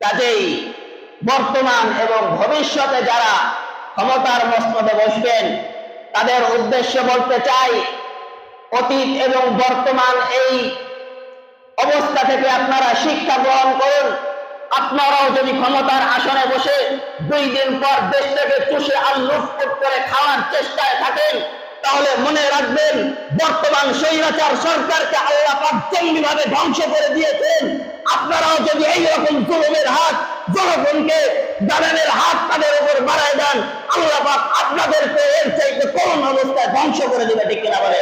কাজেই বর্তমান এবং ভবিষ্যতে যারা ক্ষমতার মসনদে বসবেন তাদের উদ্দেশ্যে বলতে চাই, অতীত এবং বর্তমান এই অবস্থা থেকে আপনারা শিক্ষা গ্রহণ করুন। আপনারাও যদি ক্ষমতার আসনে বসে 2 দিন পর দেশ থেকে চুষে আর লুটপাট করে খাওয়ার চেষ্টায় থাকেন, তাহলে মনে রাখবেন বর্তমান স্বৈরাচার সরকারকে আল্লাহ পাক জঙ্গিভাবে ধ্বংস করে দিয়েছেন। আপনারাও যদি এইরকম জুলুমের হাত, জনগণকে দালানের হাত তাদের উপর বাড়ায় দেন, আল্লাহ পাক আপনাদেরকে এর চাইতে করুণ অবস্থায় ধ্বংস করে দিবে, ঠিক কিনা বলে?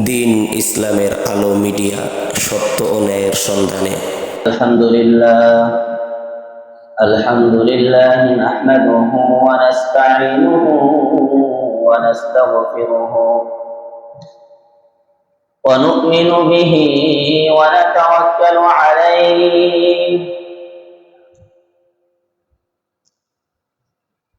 দিন ইসলামের আলো মিডিয়া, সত্য ও ন্যায়ের সন্ধানে। আলহামদুলিল্লাহ নাহমাদুহু ওয়া নাস্তাঈনুহু ওয়া নাস্তাগফিরুহু ওয়া নু'মিনু বিহি ওয়া নাতাওয়াক্কালু আলাইহি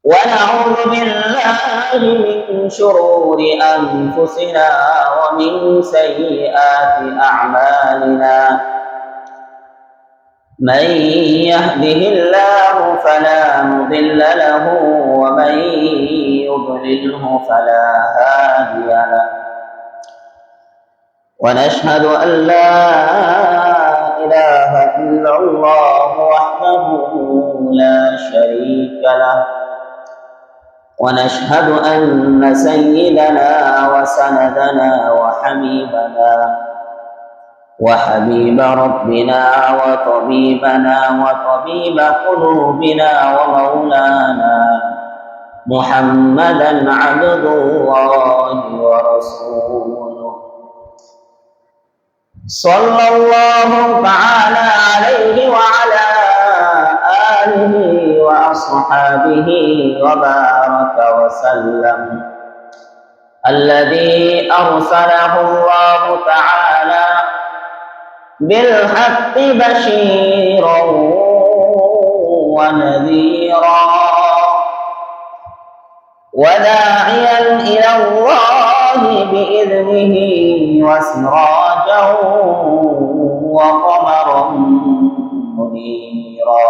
ওয়া নাউযু বিল্লাহি মিন শুরুরি আনফুসিনা ওয়া মিন সাইয়্যাতি আ'মালিনা। من يهده الله فلا مضل له ومن يضلله فلا هادي له، ونشهد أن لا إله إلا الله وحده لا شريك له، ونشهد أن سيدنا وسندنا وحبيب ربنا وطبيبنا وطبيب قلوبنا ومولانا محمدا عبد الله ورسوله، صلى الله تعالى عليه وعلى آله وأصحابه وبارك وسلم، الذي أرسله الله تعالى بالحق بشيرا ونذيرا وداعيا إلى الله بإذنه وسراجا وقمرا منيرا.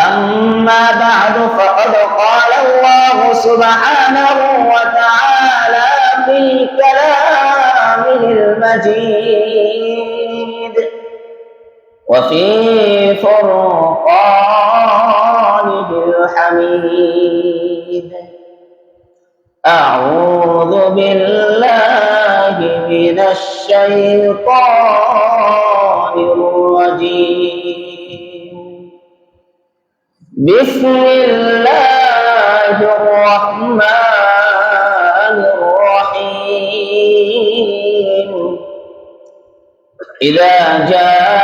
أما بعد، فقد قال الله سبحانه وتعالى في كلامه المجيد وفي فرقانه الحميد: أعوذ بالله من الشيطان الرجيم، بسم الله الرحمن الرحيم. إذا جاء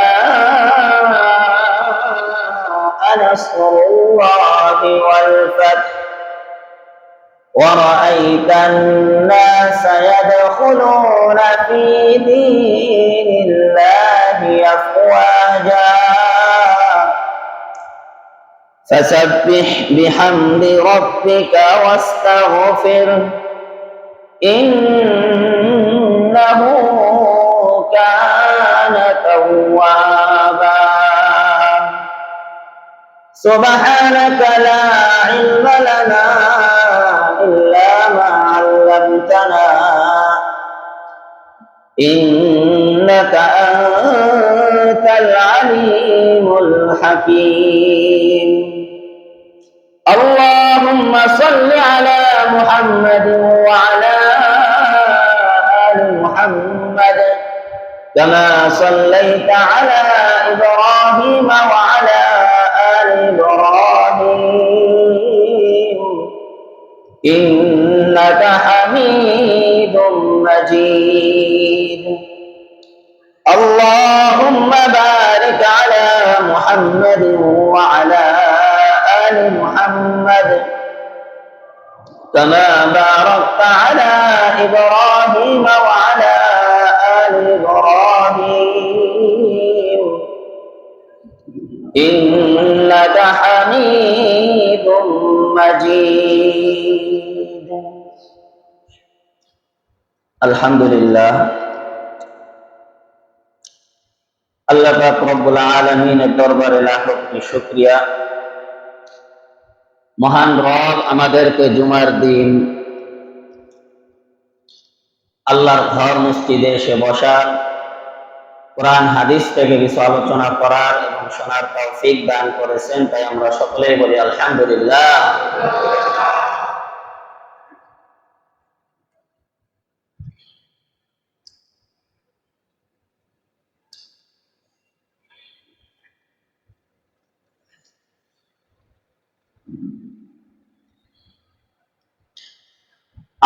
نصر الله والفتح ورأيت الناس يدخلون في دين الله أفواجا فسبح بحمد ربك واستغفره إنه كان توابا. سبحانك لا علم لنا إلا ما علمتنا إنك أنت العليم الحكيم. اللهم صل على محمد وعلى آل محمد كما صليت على إبراهيم وعلى آل إبراهيم إنك حميد مجيد. اللهم بارك على محمد وعلى آل محمد كما باركت على إبراهيم وعلى آل إبراهيم إنك حميد مجيد. الحمد لله, পাক রব্বুল আলামিনের দরবারে লাখ কোটি শুকরিয়া। মহান রব আমাদেরকে জুমার দিন আল্লাহর ঘর মসজিদে এসে বসার, কোরআন হাদিস থেকে কিছু আলোচনা করার এবং শোনার তৌফিক দান করেছেন, তাই আমরা সকলেই বলি আলহামদুলিল্লাহ।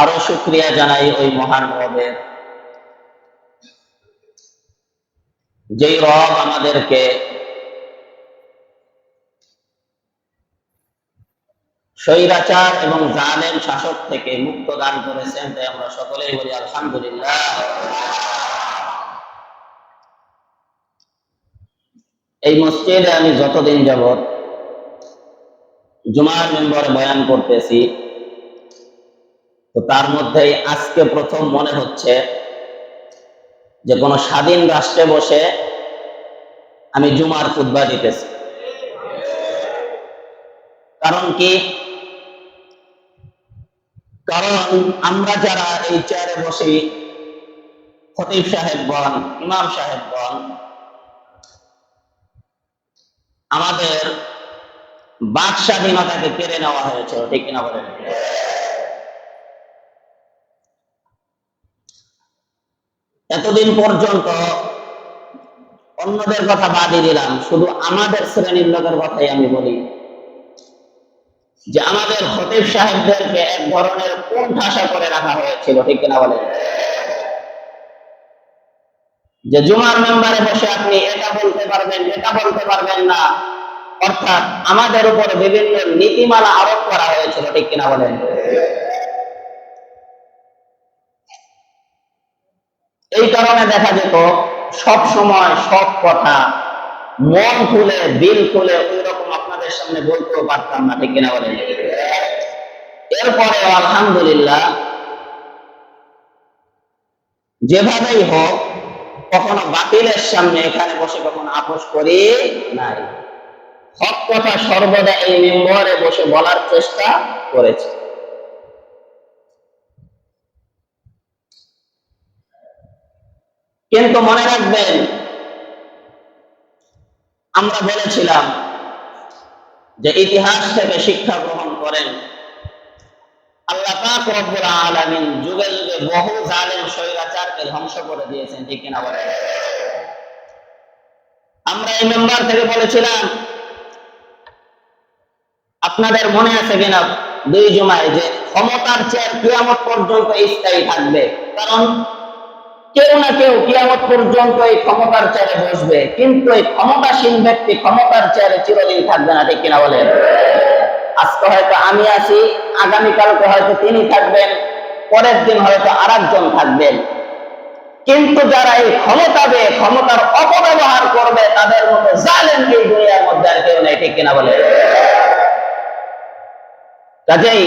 আরো শুকরিয়া জানাই ওই মহান রবের, যেই রব আমাদেরকে স্বৈরাচার এবং জালেম শাসক থেকে মুক্ত দান করেছেন, তাই আমরা সকলেই বলি আলহামদুলিল্লাহ। এই মসজিদে আমি যতদিন যাবৎ জুমার মেম্বরে বয়ান করতেছি, তো তার মধ্যেই আজকে প্রথম মনে হচ্ছে যে কোনো স্বাধীন রাষ্ট্রে বসে আমি জুমার খুতবা দিতেছি। কারণ কি? কারণ আমরা যারা এই চেয়ারে বসি, খতিব সাহেবগণ, ইমাম সাহেবগণ, আমাদের বাক স্বাধীনতাকে কেড়ে নেওয়া হয়েছে, ঠিক কিনা বলেন? এতদিন পর্যন্ত অন্যদের কথা বাদই দিলাম, শুধু আমাদের শ্রেণীর লোকের কথাই আমি বলি, যে আমাদের খতিব সাহেবদেরকে এক ধরনের কোণঠাসা করে রাখা হয়েছিল, ঠিক কিনা বলেন? যে জুমার মেম্বারে বসে আপনি এটা বলতে পারবেন, এটা বলতে পারবেন না, অর্থাৎ আমাদের উপরে বিভিন্ন নীতিমালা আরোপ করা হয়েছিল, ঠিক কিনা বলেন? এই কারণে দেখা যেত সব সময় সব কথা মন খুলে দিল খুলে ওই রকম আপনাদের সামনে বলতেও পারতাম না, ঠিক কিনা বলেন? এরপরে আলহামদুলিল্লাহ যেভাবেই হোক কখনো বাতিলের সামনে এখানে বসে কখনো আপোষ করি নাই, হক কথা সর্বদা এই মেম্বরে বসে বলার চেষ্টা করেছে। কিন্তু মনে রাখবেন, আমরা বলেছিলাম যে ইতিহাস থেকে শিক্ষা গ্রহণ করেন। আল্লাহ পাক রব্বুল আলামিন যুগে যুগে বহু জালেম স্বৈরাচারকে ধ্বংস করে দিয়েছেন, ঠিক কিনা বলেন? আমরা এই মেম্বার থেকে বলেছিলাম, আপনাদের মনে আছে কিনা দুই জুমায়, যে ক্ষমতার চেয়ার কিয়ামত পর্যন্ত স্থায়ী থাকবে। কারণ কেউ না কেউ কিয়ামত পর্যন্ত এই ক্ষমতার চেয়ারে বসবে, কিন্তু এই ক্ষমতাসীন ব্যক্তি ক্ষমতার চেয়ারে চিরদিন থাকবে না, ঠিক কিনা বলেন? আজকে হয়তো আমি আছি, আগামীকালকে হয়তো তিনি থাকবেন, পরের দিন হয়তো আরেকজন থাকবেন, কিন্তু যারা এই ক্ষমতার অপব্যবহার করবে, তাদের মতো জালেম এই দুনিয়ার মধ্যে আর কেউ নেই, ঠিক কিনা বলেন? কাজেই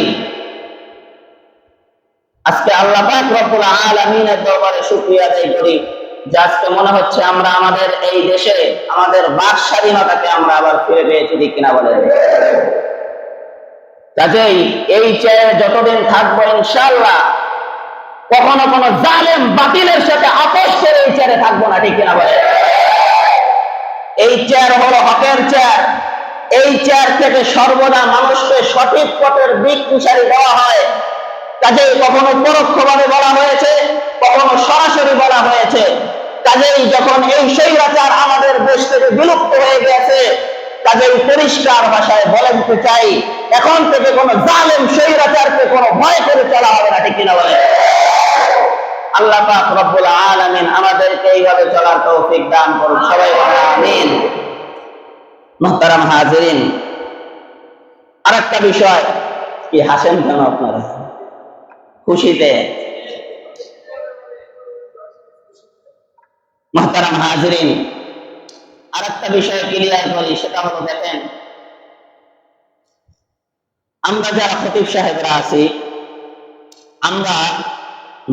আজকে আল্লাহ পাক রব্বুল আলামিনের দরবারে শুকরিয়া আদায় করি যে আজকে মনে হচ্ছে আমরা আমাদের এই দেশে আমাদের বাক স্বাধীনতাকে আমরা আবার ফিরে পেয়েছি, ঠিক কিনা বলেন? কাজেই এই চেয়ারে যতদিন থাকবো ইনশাআল্লাহ কখনো কোনো জালেম বাতিলের সাথে আপোষ করে এই চেয়ারে থাকবো না, ঠিক কিনা বলেন? এই চেয়ার হলো হকের চেয়ার। এই চেয়ার থেকে সর্বদা মানুষকে সঠিক পথের দিক দিশারি দেওয়া হয়। কাজেই কখনো পরোক্ষভাবে বলা হয়েছে, কখনো সরাসরি বলা হয়েছে। কাজেই যখন এই স্বৈরাচার আমাদের দেশ থেকে বিলুপ্ত হয়ে গেছে, কাজেই পরিষ্কার ভাষায় বলতে চাই, এখন থেকে কোনো জালেম স্বৈরাচারকে কোনো ভয় করে চলা হবে না, ঠিক কিনা বলেন? আল্লাহ পাক রব্বুল আলামিন আমাদেরকে এইভাবে চলার তৌফিক দান করুন, সবাই বলেন আমিন। মুহতারাম হাজিরিন, আরেকটা বিষয়, কি হাসেন কেন আপনারা? খুশিতে? মুহতারাম হাজিরিন, আরেকটা বিষয় ক্লিয়ার করি, সেটা হলো দেখেন, আমরা যারা খতিব সাহেবরা আছি, আমরা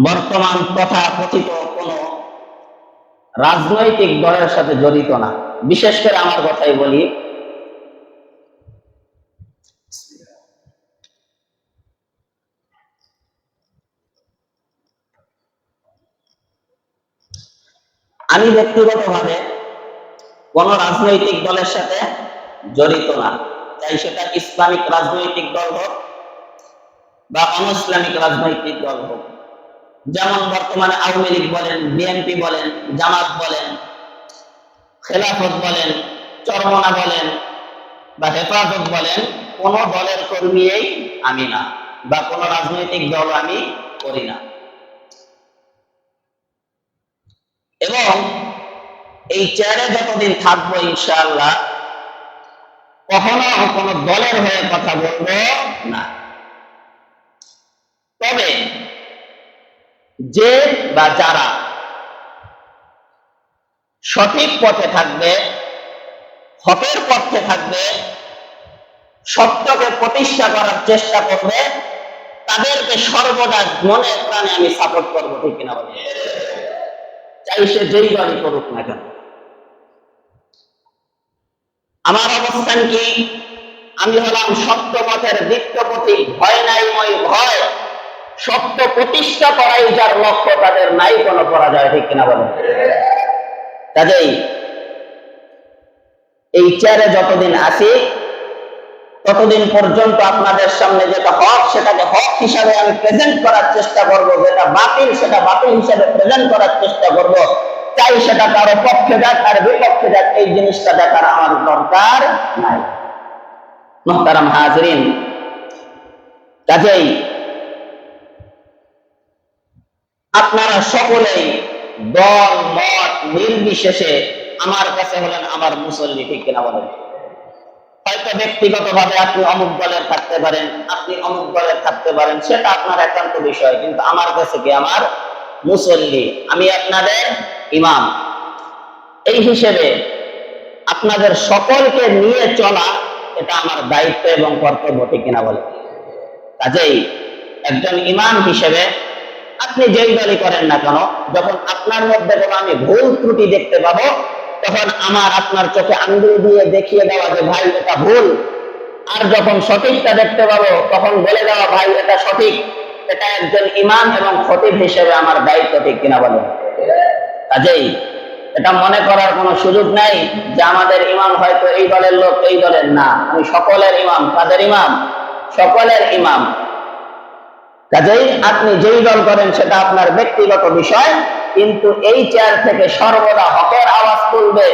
বর্তমান তথাকথিত কোন রাজনৈতিক দলের সাথে জড়িত না। বিশেষ করে আমার কথাই বলি, আমি ব্যক্তিগতভাবে কোন রাজনৈতিক দলের সাথে জড়িত না, চাই সেটা ইসলামিক রাজনৈতিক দল হোক বা অনইসলামিক রাজনৈতিক দল হোক। যেমন বর্তমানে আওয়ামী লীগ বলেন, বিএনপি বলেন, জামাত বলেন, খেলাফত বলেন, চরমনা বলেন বা হেফাজত বলেন, কোন দলের কর্মীই আমি না, বা কোন রাজনৈতিক দল আমি করি না। এবং এই চেয়ারে যতদিন থাকবো ইনশাআল্লাহ কখনো কোন দলের হয়ে কথা বলবো না। তবে যে বা যারা সঠিক পথে থাকবে, হকের পথে থাকবে, সত্যকে প্রতিষ্ঠা করার চেষ্টা করবে, তাদেরকে সর্বদা মনে প্রাণে আমি সাপোর্ট করবো, ঠিক কিনা বলে, চাই সে যেই দলই করুক না কেন। আমার অবস্থান কি? আমি হলাম সত্য পথের দীপ্তপতি, ভয় নাই মই ভয়, সত্য প্রতিষ্ঠা করাই যার লক্ষ্য, তাদের নাই কোনো পরাজয়, ঠিক কিনা বলে। কাজেই এই চেয়ারে যতদিন আছি ততদিন পর্যন্ত আপনাদের সামনে যেটা হক সেটাকে হক হিসাবে আমি প্রেজেন্ট করার চেষ্টা করব, যেটা বাতিল সেটা বাতিল হিসাবে প্রেজেন্ট করার চেষ্টা করব। চাই সেটা কারো পক্ষে যাক আর বিপক্ষে যাক, এই জিনিসটা দেখার আমার দরকার নাই। মুহতারাম হাজরিন, কাজেই আপনারা সকলেই দল মত নির্বিশেষে আমার কাছে হলেন আমার মুসল্লি, ঠিক কিনা বলেন। হয়তো ব্যক্তিগতভাবে আপনি অমুক দলের থাকতে পারেন, আপনি অমুক দলের থাকতে পারেন, সেটা আপনার একান্ত বিষয়, কিন্তু আমার কাছে কি আমার মুসল্লি, আমি আপনাদের ইমাম। এই হিসেবে আপনাদের সকলকে নিয়ে চলা এটা আমার দায়িত্ব এবং কর্তব্য, ঠিক কিনা বলে। কাজেই একজন ইমাম হিসেবে আপনি যেই দলই করেন না কেন, যখন আপনার মধ্যে কোনো আমি ভুল ত্রুটি দেখতে পাবো, তখন আমার আপনার চোখে আঙ্গুল দিয়ে দেখিয়ে দেওয়া যে ভাই এটা ভুল, আর যখন সঠিকটা দেখতে পাবো তখন বলে দেওয়া ভাই এটা সঠিক। এটা একজন ইমাম এবং খতিব হিসেবে আমার দায়িত্ব, ঠিক কিনা বলেন। কাজেই এটা মনে করার কোনো সুযোগ নাই যে আমাদের ইমাম হয়তো এই দলের লোক, এই দলের না। আমি সকলের ইমাম। কাদের ইমাম? সকলের ইমাম। কাজেই আপনি যেই দল করেন সেটা আপনার ব্যক্তিগত বিষয়, কিন্তু এই চেয়ার থেকে সর্বদা হকের আওয়াজ তুলবে,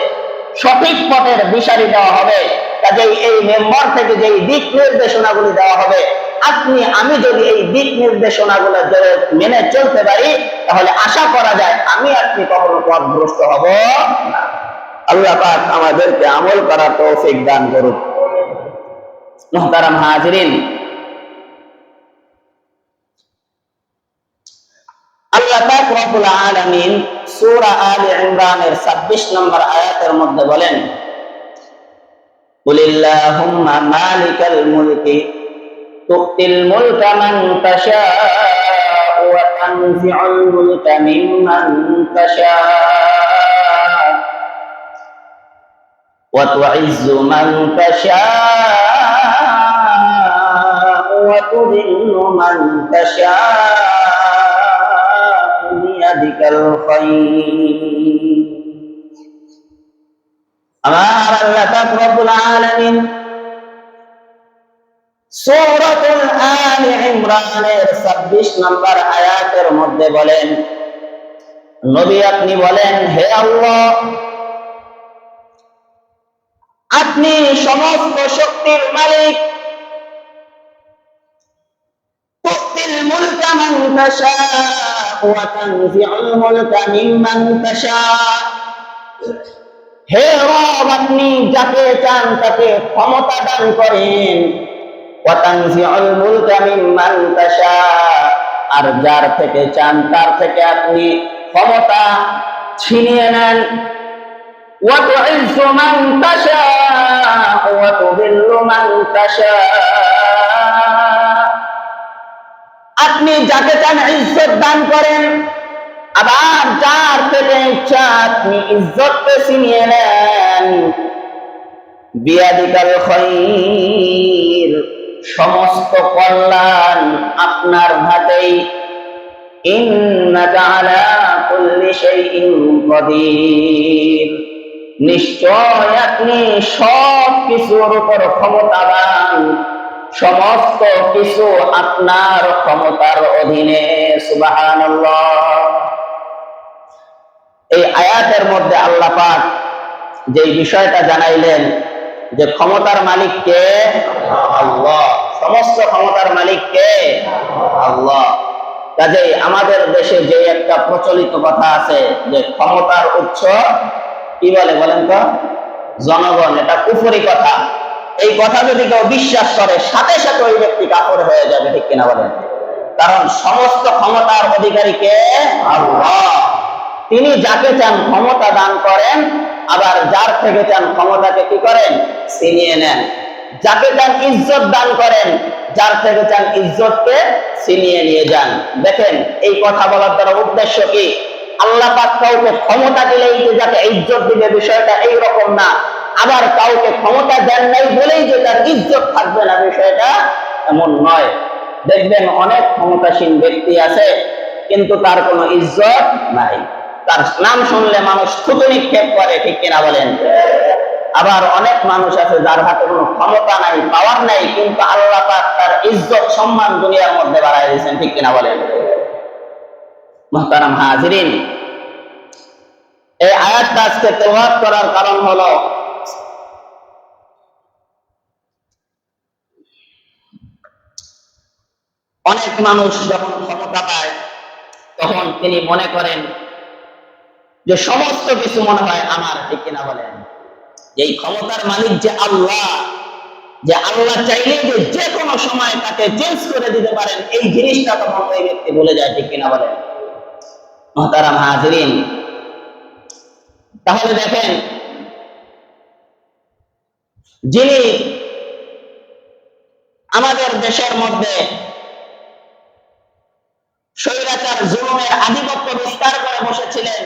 সঠিক পথের দিশারি দেওয়া হবে। কাজেই এই মেম্বার থেকে যেই দিক নির্দেশনাগুলি দেওয়া হবে, আমি যদি এই দিক নির্দেশনাগুলো মেনে চলতে পারি, তাহলে আশা করা যায় আমি আপনি কখনো পথভ্রষ্ট হব না। আল্লাহ পাক আমাদেরকে আমল করার তৌফিক দান করুন। মুহতারাম হাজিরিন, আল্লাহ পাক রব্বুল আলামিন সূরা আলে ইমরানের 26 নম্বর আয়াতের মধ্যে বলেন, কুলিল্লাহুম্মা মালিকাল মুলকি তুতিল মুলকা মান তাশাউ ওয়া তানজিউল মুলকা মিম্মান তাশাউ ওয়া তুইজ্জু মান তাশাউ ওয়া তুযিল্লু মান তাশাউ বিয়াদিকাল খায়র। আমার আল্লাহ পাক রব্বুল আলামিন সূরাতুল আলে ইমরানের 26 নম্বর আয়াতের মধ্যে বলেন, নবী আপনি বলেন, হে আল্লাহ, আপনি সমস্ত শক্তির মালিক। তুতিল মুলকা মান তাশাউ ওয়া তানজিউল মুলকা মিম্মান তাশাউ। হে রব, আপনি যাকে চান তাকে ক্ষমতা দান করেন। ওয়া তানজিউল মুলকা মিম্মান তাশাউ, আর যার থেকে চান তার থেকে আপনি ক্ষমতা ছিনিয়ে নেন। ওয়া তুইজ্জু মান তাশাউ ওয়া তুযিল্লু মান তাশাউ, আপনি যাকে চান ইজ্জত দান করেন, আবার যার থেকে ইচ্ছা আপনি ইজ্জতকে ছিনিয়ে নেন। বিয়াদিকাল খায়র, সমস্ত কল্যাণ আপনার হাতেই। ইন্নাকা আলা কুল্লি শাইইন কাদির, নিশ্চয় আপনি সব কিছুর উপর ক্ষমতাবান, সমস্ত কিছু আপনার ক্ষমতার অধীনে। সুবহানাল্লাহ। এই আয়াতের মধ্যে আল্লাহ পাক যে বিষয়টা জানাইলেন যে ক্ষমতার মালিক কে? আল্লাহ। সমস্ত ক্ষমতার মালিক কে? আল্লাহ। কাজেই আমাদের দেশে যে একটা প্রচলিত কথা আছে যে ক্ষমতার উৎস কি বলে বলেন তো? জনগণ। এটা কুফরি কথা। এই কথা যদি কেউ বিশ্বাস করে সাথে সাথে ওই ব্যক্তি কাফের হয়ে যাবে, ঠিক কিনা বলেন? কারণ সমস্ত ক্ষমতার অধিকারী কে? আল্লাহ। তিনি যাকে চান ক্ষমতা দান করেন, আবার যার থেকে চান ক্ষমতাকে কি করেন? ছিনিয়ে নেন। যাকে চান ইজ্জত দান করেন, যার থেকে চান ইজ্জতকে ছিনিয়ে নিয়ে যান। দেখেন এই কথা বলার দ্বারা উদ্দেশ্য কি? আল্লাহ পাক কাউকে ক্ষমতা দিলেই যে যাকে ইজ্জত দিবে, বিষয়টা এইরকম না। আবার কাউকে ক্ষমতা দেন নাই বলেই যে তার ইজ্জত থাকবে না, বিষয়টা এমন নয়। দেখবেন অনেক ক্ষমতাসীন ব্যক্তি আছে কিন্তু তার কোনো ইজ্জত নাই। তার নাম শুনলে মানুষ থুতু নিক্ষেপ করে, ঠিক কিনা বলেন? আবার অনেক মানুষ আছে যার হাতে কোনো ক্ষমতা নাই, পাওয়ার নাই, কিন্তু আল্লাহ পাক তার ইজ্জত সম্মান দুনিয়ার মধ্যে বাড়ায় দিয়েছেন, ঠিক কিনা বলেন? মুহতারাম হাজিরিন, এই আয়াতটা আজকে তেলাওয়াত করার কারণ হলো অনেক মানুষ যখন ক্ষমতা পায় তখন তিনি মনে করেন যে সমস্ত কিছু মনে হয় আমার, ঠিক কিনা বলেন? এই ক্ষমতার মালিক যে আল্লাহ, যে আল্লাহ চাইলে যে কোনো সময় তাকে চেঞ্জ করে দিতে পারেন, এই জিনিসটা তখন ওই ব্যক্তি বলে যায়, ঠিক কিনা বলেন? মুহতারাম হাজিরিন, তাহলে দেখেন যিনি আমাদের দেশের মধ্যে স্বৈরাচার জুলুমের আধিপত্য বিস্তার করে বসেছিলেন,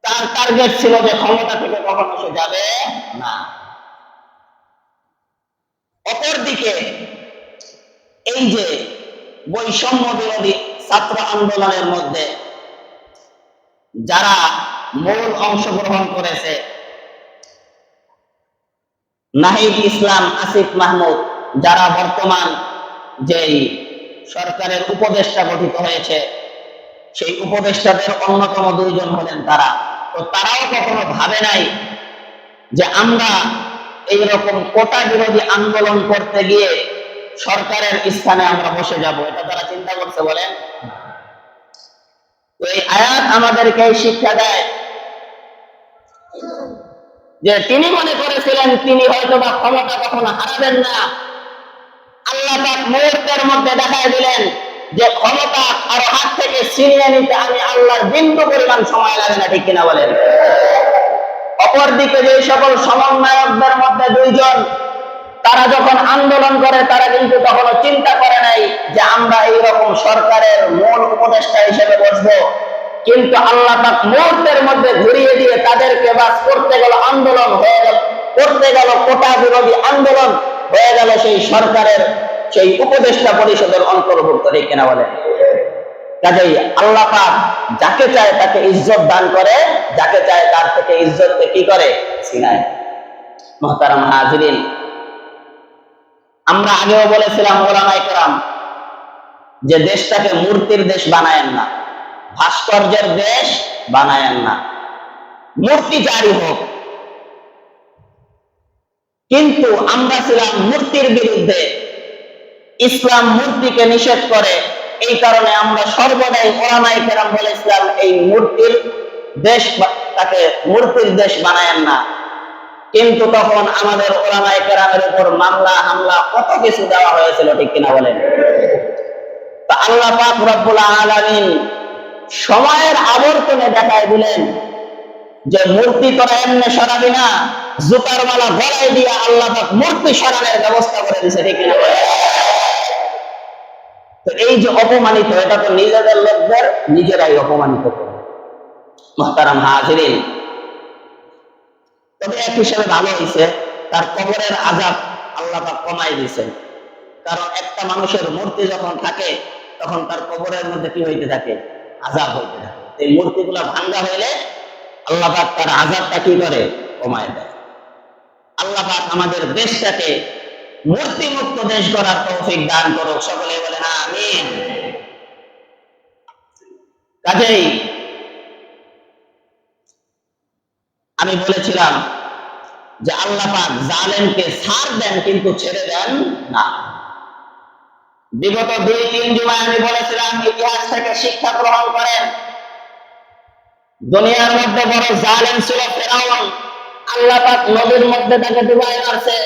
তার টার্গেট ছিল যে ক্ষমতা থেকে কখনো সে যাবে না। অপরদিকে এই যে বৈষম্য বিরোধী ছাত্র আন্দোলনের মধ্যে যারা মূল অংশগ্রহণ করেছে, নাহিদ ইসলাম, আসিফ মাহমুদ, যারা বর্তমান যেই সরকারের উপদেষ্টা গঠিত হয়েছে, সেই উপদেষ্টাদের অন্যতম দুইজন হলেন তারা। তো তারাও কখনো ভাবে নাই যে আমরা এইরকম কোটা বিরোধী আন্দোলন করতে গিয়ে সরকারের স্থানে আমরা বসে যাব, এটা তারা চিন্তা করতে বলেন? তো এই আয়াত আমাদেরকে শিক্ষা দেয় যে তিনি মনে করেছিলেন তিনি হয়তো বা ক্ষমতা কখনো হারাবেন না। আল্লাহ পাক মুহূর্তের মধ্যে দেখায় দিলেন যে ক্ষমতা আর হাত থেকে ছিনিয়ে নিতে আমি আল্লাহর বিন্দু পরিমাণ সময় লাগে না, ঠিক কিনা বলেন? অপরদিকে যে সকল সমন্বয়কদের মধ্যে দুইজন, তারা যখন আন্দোলন করে তারা কিন্তু তখনও চিন্তা করে নাই যে আমরা এইরকম সরকারের মূল উপদেষ্টা হিসেবে বসবো। কিন্তু আল্লাহ পাক মুহূর্তের মধ্যে ঘুরিয়ে দিয়ে তাদেরকে বাস করতে গেল, আন্দোলন হয়ে গেল, করতে গেল কোটা বিরোধী আন্দোলন, হয়ে গেল সেই সরকারের সেই উপদেষ্টা পরিষদের অন্তর্ভুক্ত, ঠিক কিনা বলেন? কাজেই আল্লাহ পাক যাকে চায় তাকে ইজ্জত দান করে, যাকে চায় তার থেকে ইজ্জতকে কি করে? ছিনায়। মুহতারাম হাজিরিন, আমরা আগেও বলেছিলাম ওলামায়ে কেরাম যে দেশটাকে মূর্তির দেশ বানায়েন না, ভাস্কর্যের দেশ বানায়েন না, মূর্তি জারি হোক। কিন্তু আমরা ছিলাম মূর্তির বিরুদ্ধে, ইসলাম মূর্তিকে নিষেধ করে। এই কারণে আমরা সর্বদাই ওলামায়ে কেরাম বলেছিলাম এই মূর্তির দেশ, তাকে মূর্তির দেশ বানায়েন না। কিন্তু তখন আমাদের ওলামায়ে কেরামের উপর মামলা হামলা কত কিছু দেওয়া হয়েছিল, ঠিক কিনা বলেন? তা আল্লাহ পাক রব্বুল আলামিন সময়ের আবর্তনে দেখায় দিলেন যে মূর্তি তোরা এমনি সরাবি না, জুতার মালা গলায় দিয়ে আল্লাহ পাক মূর্তি সরানোর ব্যবস্থা করে দিয়েছে, ঠিক কিনা বলেন? তো তো এই যে অপমানিত, এটা তো নিজেদের লোকদের নিজেরাই অপমানিত করে। মুহতারাম হাজিরিন, তবে এক হিসেবে ভালো হয়েছে তার কবরের আযাব আল্লাহ পাক কমাই দিয়েছেন। কারণ একটা মানুষের মূর্তি যখন থাকে তখন তার কবরের মধ্যে কি হইতে থাকে? আযাব হইতে থাকে। এই মূর্তিগুলা ভাঙ্গা হইলে আল্লাহ পাক তার আযাবটা কি করে? কমায় দেয়। আল্লাহ পাক আমাদের দেশটাকে মূর্তি মুক্ত দেশ করার তৌফিক দান করুক। সকলে বলেন আমিন। কাজেই আমি বলেছিলাম যে আল্লাহ পাক জালেমকে ছাড় দেন কিন্তু ছেড়ে দেন না। বিগত 2-3 জুমায় আমি বলেছিলাম ইতিহাস থেকে শিক্ষা গ্রহণ করেন। দুনিয়ার মধ্যে বড় জালেম ছিল ফেরাউন, আল্লাহ পাক নদীর মধ্যে তাকে ডুবায় মারছে।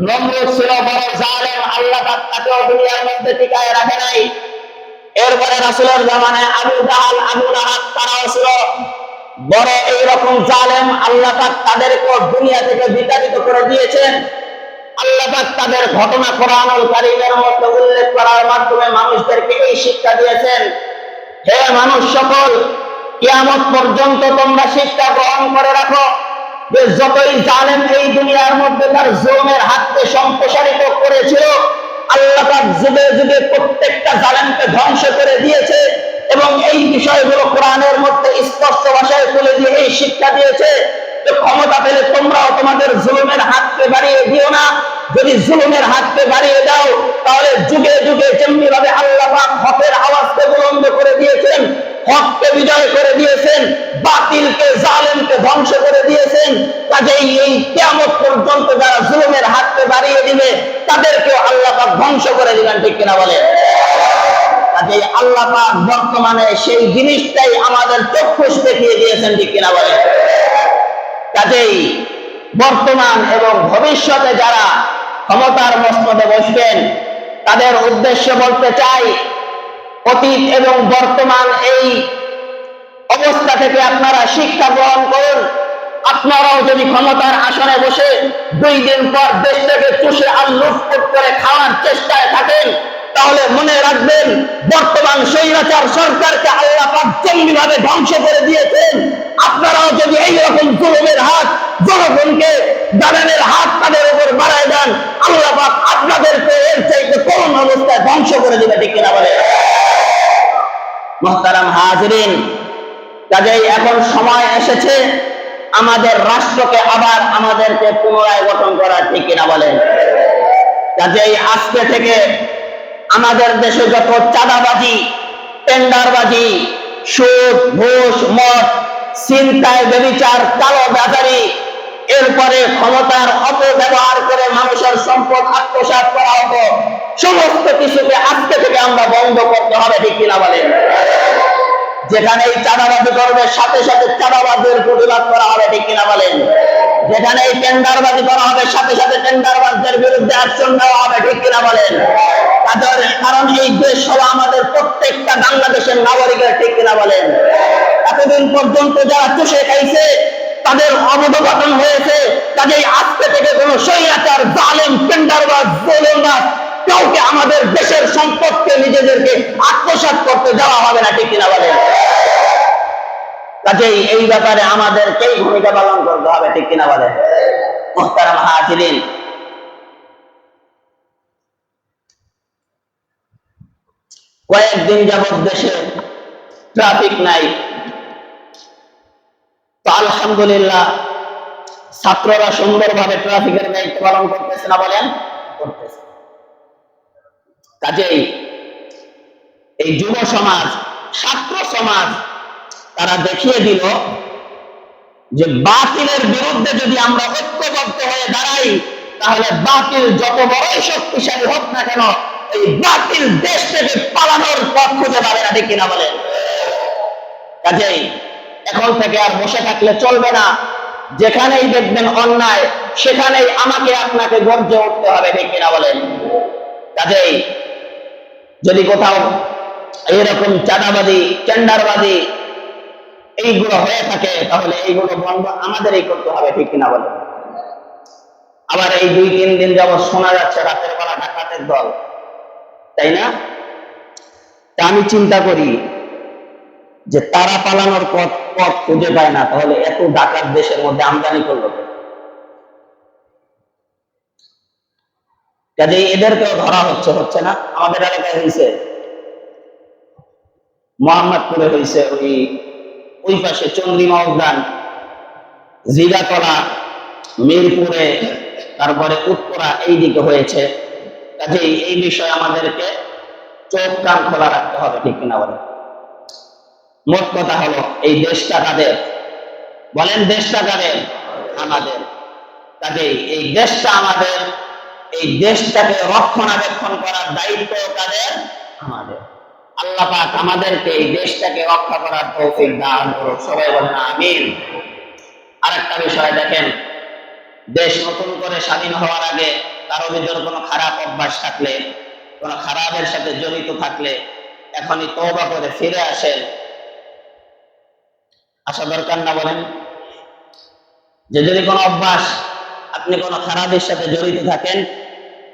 নমরুদ ছিল বড় জালেম, আল্লাহ পাক তাকেও দুনিয়ার মধ্যে টিকায় রাখে নাই। এরপরে রাসূলের জামানায় আবু জাহাল, আবু লাহাব তারাও ছিল বড় এইরকম জালেম, আল্লাহ পাক তাদেরকে দুনিয়া থেকে বিতাড়িত করে দিয়েছেন। আল্লাহ পাক তাদের ঘটনা কোরআনুল কারীমের মধ্যে উল্লেখ করার মাধ্যমে মানুষদেরকে এই শিক্ষা দিয়েছেন, হে মানুষ সকল, কিয়ামত পর্যন্ত তোমরা শিক্ষা গ্রহণ করে রাখো যে যতই জালেম এই দুনিয়ার মধ্যে তার জুলুমের হাতকে সম্প্রসারিত করেছিল, আল্লাহ পাক যুগে যুগে প্রত্যেকটা জালেমকে ধ্বংস করে দিয়েছে। এবং এই বিষয়গুলো কোরআনের মধ্যে স্পষ্ট ভাষায় তুলে দিয়ে এই শিক্ষা দিয়েছে যে ক্ষমতা পেলে তোমরাও তোমাদের জুলুমের হাতকে বাড়িয়ে দিও না। যদি জুলুমের হাতকে বাড়িয়ে দাও তাহলে যুগে যুগে যেমনি ভাবে আল্লাহ পাক হকের আওয়াজকে বুলন্দ করে দিয়েছেন, হককে বিজয় করে দিয়েছেন, বাতিলকে জালেমকে ধ্বংস করে দিয়েছেন, কাজেই এই কিয়ামত পর্যন্ত যারা জুলুমের হাতকে বাড়িয়ে দিবে তাদেরকেও আল্লাহ পাক ধ্বংস করে দিবেন। ঠিক কিনা বলেন? কাজেই আল্লাহ পাক বর্তমানে সেই জিনিসটাই আমাদের চক্ষুষ দেখিয়ে দিয়েছেন। ঠিক কিনা বলেন? কাজেই বর্তমান এবং ভবিষ্যতে যারা ক্ষমতার মসনদে বসবেন তাদের উদ্দেশ্যে বলতে চাই, অতীত এবং বর্তমান এই অবস্থা থেকে আপনারা শিক্ষা গ্রহণ করুন। আপনারাও যদি ক্ষমতার আসনে বসে 2 দিন পর দেশটাকে চুষে আর লুটপাট করে খাওয়ার চেষ্টায় থাকেন তাহলে মনে রাখবেন বর্তমান স্বৈরাচার সরকারকে আল্লাহ পাক জঙ্গিভাবে ধ্বংস করে দিয়েছেন। আপনারাও যদি এইরকম জুলুমের হাত, জনগণকে দালানের হাত তাদের উপর বাড়ায় দেন, আল্লাহ পাক আপনাদেরকে এর চাইতে করুণ অবস্থায় ধ্বংস করে দিবে। ঠিক কিনা বলে? মুহতারাম হাজিরিন, কাজেই এখন সময় এসেছে আমাদের রাষ্ট্রকে আবার আমাদেরকে পুনরায় গঠন করার। ঠিক কিনা বলেন? কাজেই আজকে থেকে আমাদের দেশে যত চাঁদাবাজি, টেন্ডারবাজি, সুদ, ঘুষ, মদ, ছিনতাই, ব্যভিচার, কালোবাজারি, এরপরে ক্ষমতার অপব্যবহার করে মানুষের সম্পদ আত্মসাৎ করা হতো, সমস্ত কিছুকে আজকে থেকে আমরা বন্ধ করতে হবে। ঠিক কিনা বলেন? যেখানে এই চাঁদাবাজি করবে সাথে সাথে চাঁদাবাজের প্রতিবাদ করা হবে। ঠিক কিনা বলেন? যেখানে এই টেন্ডারবাজি করা হবে সাথে সাথে টেন্ডারবাজদের বিরুদ্ধে অ্যাকশন নেওয়া হবে। ঠিক কিনা বলেন? কারণ এই দেশ হলো আমাদের প্রত্যেকটা বাংলাদেশের নাগরিকের। ঠিক কিনা বলেন? এতদিন পর্যন্ত যারা চুষে খাইছে তাদের অবদগঠন হয়েছে, কাজেই আজকে থেকে কোন স্বৈরাচার, জালেম, টেন্ডারবাজ, জুলুমবাজ কাউকে আমাদের দেশের সম্পদকে নিজেদেরকে আত্মসাৎ করতে দেওয়া হবে না। ঠিক কিনা বলেন? কাজেই এই ব্যাপারে আমাদেরকেই ভূমিকা পালন করতে হবে। ঠিক কিনা বলেন? মুহতারাম হাজিরিন, কয়েকদিন যাবত দেশে ট্রাফিক নাই, তো আলহামদুলিল্লাহ ছাত্ররা সুন্দরভাবে ট্রাফিকের দায়িত্ব পালন করতেছে না? বলেন, করতেছে। কাজেই এই যুব সমাজ, ছাত্র সমাজ তারা দেখিয়ে দিল যে বাতিলের বিরুদ্ধে যদি আমরা ঐক্যবদ্ধ হয়ে দাঁড়াই তাহলে বাতিল যত বড়ই শক্তিশালী হোক না কেন এই বাতিল দেশ থেকে পালানোর পথ খুঁজে পাবে না। ঠিক কিনা বলেন? কাজেই এখন থেকে আর বসে থাকলে চলবে না। যেখানেই দেখবেন অন্যায় সেখানেই আমাকে আপনাকে গর্জে উঠতে হবে। ঠিক কিনা বলেন? কাজেই যদি কোথাও এইরকম চাঁদাবাজি, টেন্ডারবাজি এইগুলো হয়ে থাকে তাহলে এইগুলো বন্ধ আমাদেরই করতে হবে। ঠিক কিনা বলেন? আবার এই 2-3 দিন যাবত শোনা যাচ্ছে রাতের বেলা ডাকাতের দল, তাই না? তা আমি চিন্তা করি যে তারা পালানোর পথ পথ খুঁজে পায় না, তাহলে এত ডাকাত দেশের মধ্যে আমদানি করলো কে? কাজে এদেরকেও ধরা হচ্ছে না। আমাদের এলাকায় হয়েছে, মোহাম্মদপুরে হয়েছে, ওই পাশে চন্দ্রিমা উদ্যান, জিগাতলা, মিরপুরে, তারপরে উত্তরা, এই দিকে হয়েছে। কাজেই এই বিষয়ে আমাদেরকে চোখ কান খোলা রাখতে হবে, ঠিক কিনা বলেন? মোট কথা হলো, এই দেশটা কাদের? বলেন, দেশটা কাদের? আমাদের। কাজেই এই দেশটা আমাদের, এই দেশটাকে রক্ষণাবেক্ষণ করার দায়িত্ব কাদের? আমাদের। আল্লাহ পাক আমাদেরকে এই দেশটাকে রক্ষা করার তৌফিক দান করুন, সবাই বলেন আমিন। আরেকটা বিষয় দেখেন, দেশ নতুন করে স্বাধীন হওয়ার আগে কারো ভিতরে কোনো খারাপ অভ্যাস থাকলে, কোনো খারাপের সাথে জড়িত থাকলে এখনই তওবা করে ফিরে আসেন। আসা দরকার না? বলেন, যে যদি কোনো অভ্যাস, আপনি কোনো খারাপের সাথে জড়িত থাকেন,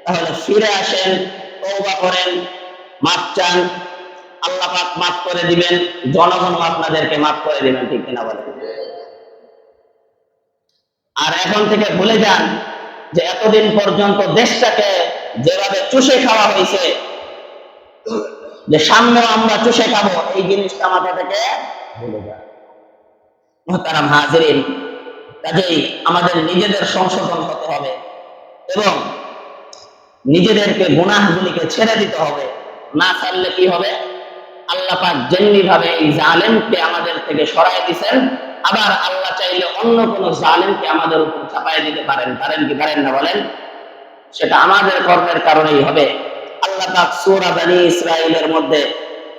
তাহলে ফিরে আসেন, তওবা করেন, মাফ চান, আল্লাহ পাক মাফ করে দিবেন, জনগণ আপনাদেরকে মাফ করে দিবেন, ঠিক কিনা বলেন? আর এখন থেকে ভুলে যান যে এতদিন পর্যন্ত দেশটাকে যেভাবে চুষে খাওয়া হয়েছে, যে সামনেও আমরা চুষে খাবো, এই জিনিসটা মাথা থেকে ভুলে যান। মুহতারাম হাজিরিন, কাজেই আমাদের নিজেদের সংশোধন হতে হবে এবং নিজেদেরকে গুনাহগুলিকে ছেড়ে দিতে হবে। না ছাড়লে কি হবে? আল্লাহ পাক যেমনি ভাবে এই জালেমকে আমাদের থেকে সরাই দিয়েছেন, আবার আল্লাহ চাইলে অন্য কোন জালেমকে আমাদের উপর চাপাই দিতে পারেন। পারেন কি পারেন না? বলেন, সেটা আমাদের কর্মের কারণেই হবে। আল্লাহ পাক সূরা বনী ইসরাঈলের মধ্যে